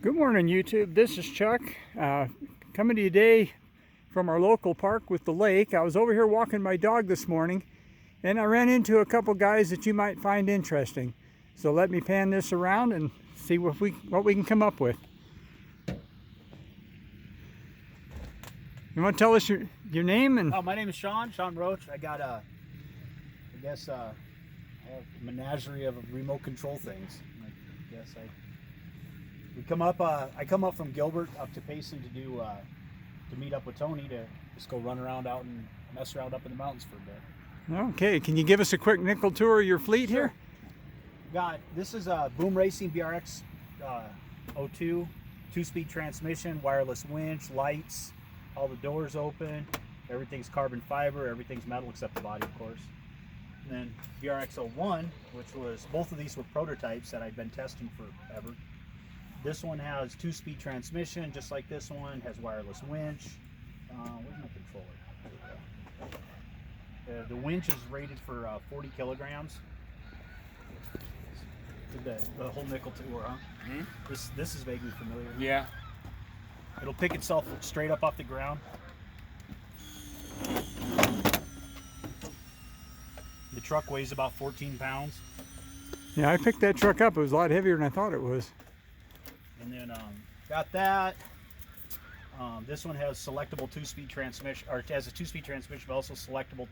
Good morning, YouTube. This is Chuck coming to you today from our local park with the lake. I was over here walking my dog this morning and I ran into a couple guys that you might find interesting. So let me pan this around and see what we can come up with. You want to tell us your name? And my name is Shawn Roach. I got I have a menagerie of remote control things. I come up from Gilbert up to Payson to meet up with Tony to just go run around out and mess around up in the mountains for a bit. Okay, can you give us a quick nickel tour of your fleet here? This is a Boom Racing BRX 02, 2-speed transmission, wireless winch, lights, all the doors open, everything's carbon fiber, everything's metal except the body, of course. And then BRX 01, which was, both of these were prototypes that I've been testing forever. This one has 2-speed transmission, just like this one, has wireless winch. Where's my controller? The winch is rated for 40 kilograms. The whole nickel tour, huh? Mm-hmm. This is vaguely familiar. Yeah. It'll pick itself straight up off the ground. The truck weighs about 14 pounds. Yeah, I picked that truck up. It was a lot heavier than I thought it was. And then got that. This one has selectable 2-speed transmission, or it has a 2-speed transmission, but also selectable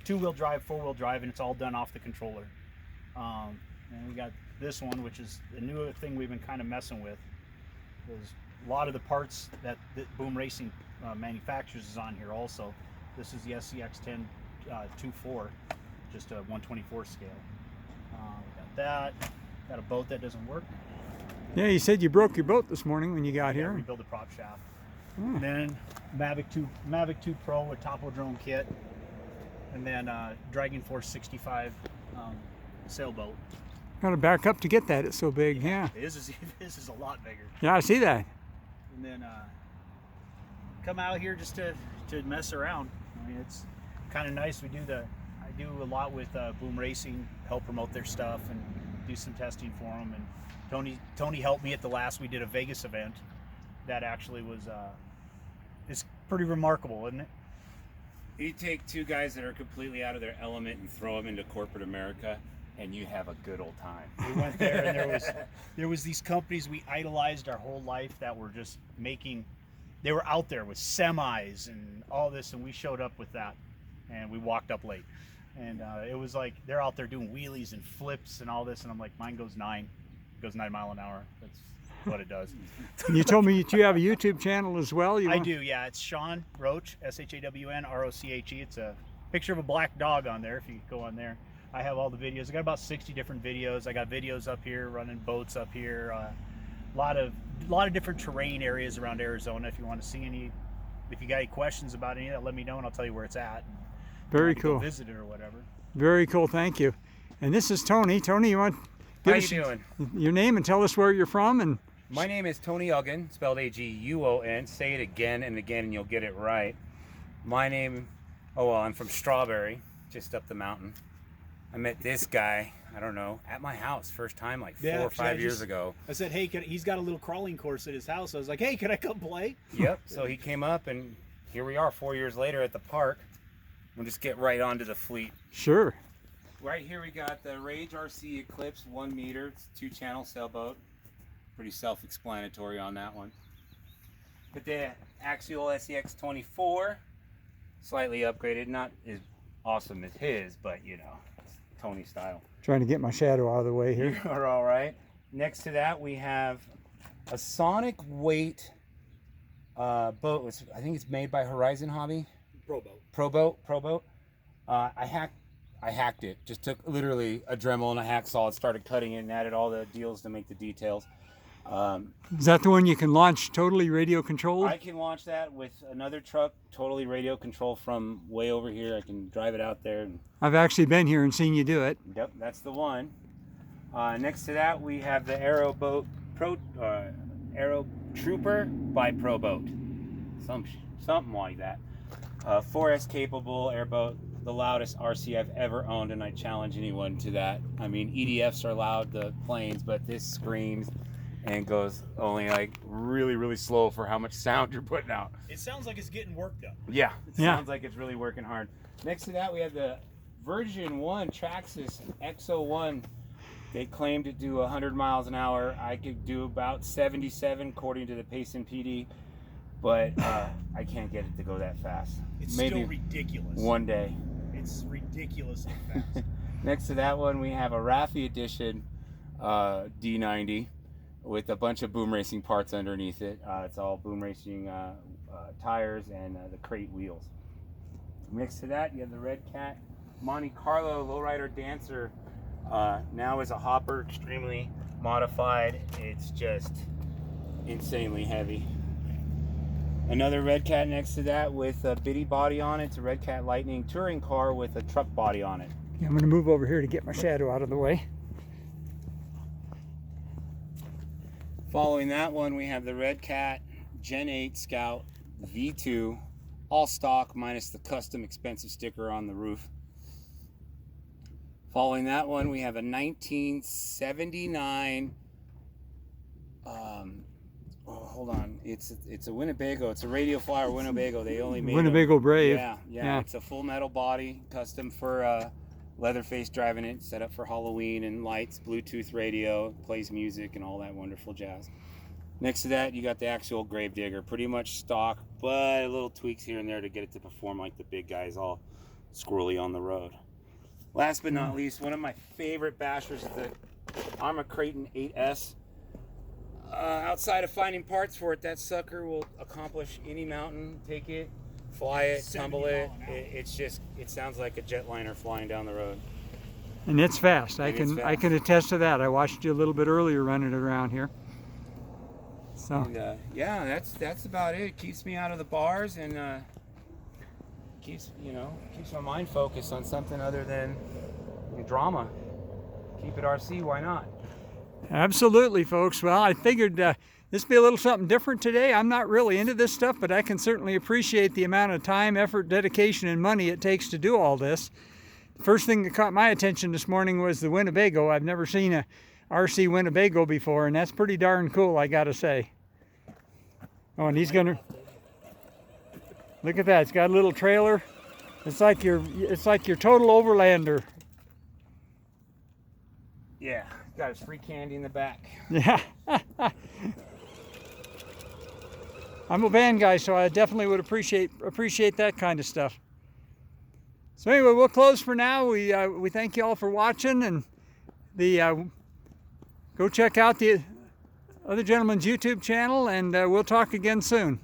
two-wheel drive, 4-wheel drive, and it's all done off the controller. And we got this one, which is a new thing we've been kind of messing with. There's a lot of the parts that Boom Racing manufactures is on here also. This is the SCX10 2.4, just a 1/24 scale. We got that. Got a boat that doesn't work. Yeah, you said you broke your boat this morning when you got here. Rebuild the prop shaft. And then Mavic 2 Pro with topo drone kit, and then Dragon Force 65 sailboat. Got to back up to get that. It's so big. Yeah. This is a lot bigger. Yeah, I see that. And then come out here just to mess around. I mean, it's kind of nice. I do a lot with Boom Racing, help promote their stuff and do some testing for them. And Tony helped me at the last. We did a Vegas event that actually was it's pretty remarkable, isn't it? You take two guys that are completely out of their element and throw them into corporate America, and you have a good old time. We went there, and there was these companies we idolized our whole life that were just making. They were out there with semis and all this, and we showed up with that, and we walked up late, and it was like they're out there doing wheelies and flips and all this, and I'm like, mine goes 9 miles an hour. That's what it does. You told me that you have a YouTube channel as well. I do, yeah. It's Shawn Roach, SHAWN ROCHE. It's a picture of a black dog on there. If you go on there, I have all the videos. I got about 60 different videos. I got videos up here, running boats up here. A lot of different terrain areas around Arizona. If you want to see any, if you got any questions about any of that, let me know and I'll tell you where it's at. Very cool. Go visit it or whatever. Very cool. Thank you. And this is Tony. Tony, you want? How you doing? Your name and tell us where you're from. And my name is Tony Uggan, spelled A-G-U-O-N. Say it again and again and you'll get it right. My name, I'm from Strawberry, just up the mountain. I met this guy, I don't know, at my house first time like 4 or 5 years ago. I said, hey, he's got a little crawling course at his house. I was like, hey, can I come play? Yep, so he came up and here we are 4 years later at the park. We'll just get right onto the fleet. Sure. Right here we got the Rage RC Eclipse 1 meter, it's 2-channel sailboat. Pretty self-explanatory on that one. But the Axial SEX 24, slightly upgraded, not as awesome as his, but you know, it's Tony style. Trying to get my shadow out of the way here. You're all right. Next to that we have a Sonic Weight boat. I think it's made by Horizon Hobby. Pro boat. I hacked it. Just took literally a Dremel and a hacksaw and started cutting it and added all the deals to make the details. Is that the one you can launch totally radio controlled? I can launch that with another truck, totally radio control from way over here. I can drive it out there. I've actually been here and seen you do it. Yep, that's the one. Next to that we have the Aero Trooper by Pro Boat. Something like that. 4S capable airboat, the loudest RC I've ever owned, and I challenge anyone to that. I mean, EDFs are loud, the planes, but this screams. and goes only like really, really slow for how much sound you're putting out. It sounds like it's getting work done. Yeah, it Yeah. sounds like it's really working hard. Next to that, we have the version 1 Traxxas X01. They claim to do 100 miles an hour. I could do about 77 according to the Payson PD, but I can't get it to go that fast. It's Maybe still ridiculous. one day. It's ridiculously fast. Next to that one, we have a Raffi Edition D90 with a bunch of boom racing parts underneath it. It's all boom racing tires and the crate wheels. Next to that, you have the Red Cat Monte Carlo Lowrider Dancer. Now is a hopper, extremely modified. It's just insanely heavy. Another Red Cat next to that with a bitty body on it. It's a Red Cat Lightning touring car with a truck body on it. I'm going to move over here to get my shadow out of the way. Following that one, we have the Red Cat Gen 8 Scout V2, all stock minus the custom expensive sticker on the roof. Following that one, we have a 1979. Hold on, it's a Winnebago. It's a Radio Flyer Winnebago. They only made Winnebago Brave. Yeah. It's a full metal body, custom for Leatherface driving it, set up for Halloween, and lights, Bluetooth radio, plays music, and all that wonderful jazz. Next to that, you got the actual Gravedigger, pretty much stock, but little tweaks here and there to get it to perform like the big guys, all squirrely on the road. Last but not least, one of my favorite bashers is the Arma Creighton 8S. Outside of finding parts for it, that sucker will accomplish any mountain. Take it, fly it, tumble it. It sounds like a jetliner flying down the road. And it's fast. I And it's can attest to that. I watched you a little bit earlier running it around here. So And, yeah, that's about it. It keeps me out of the bars and keeps my mind focused on something other than drama. Keep it RC, why not? absolutely, folks. Well, I figured this would be a little something different today. I'm not really into this stuff, but I can certainly appreciate the amount of time, effort, dedication, and money it takes to do all this. First thing that caught my attention this morning was the Winnebago. I've never seen a RC Winnebago before, and that's pretty darn cool, I gotta say. Oh, and he's gonna look at that. It's got a little trailer. It's like your total overlander. Yeah, got his free candy in the back. Yeah. I'm a van guy, so I definitely would appreciate that kind of stuff. So anyway, we'll close for now. We thank you all for watching, and go check out the other gentleman's YouTube channel, and we'll talk again soon.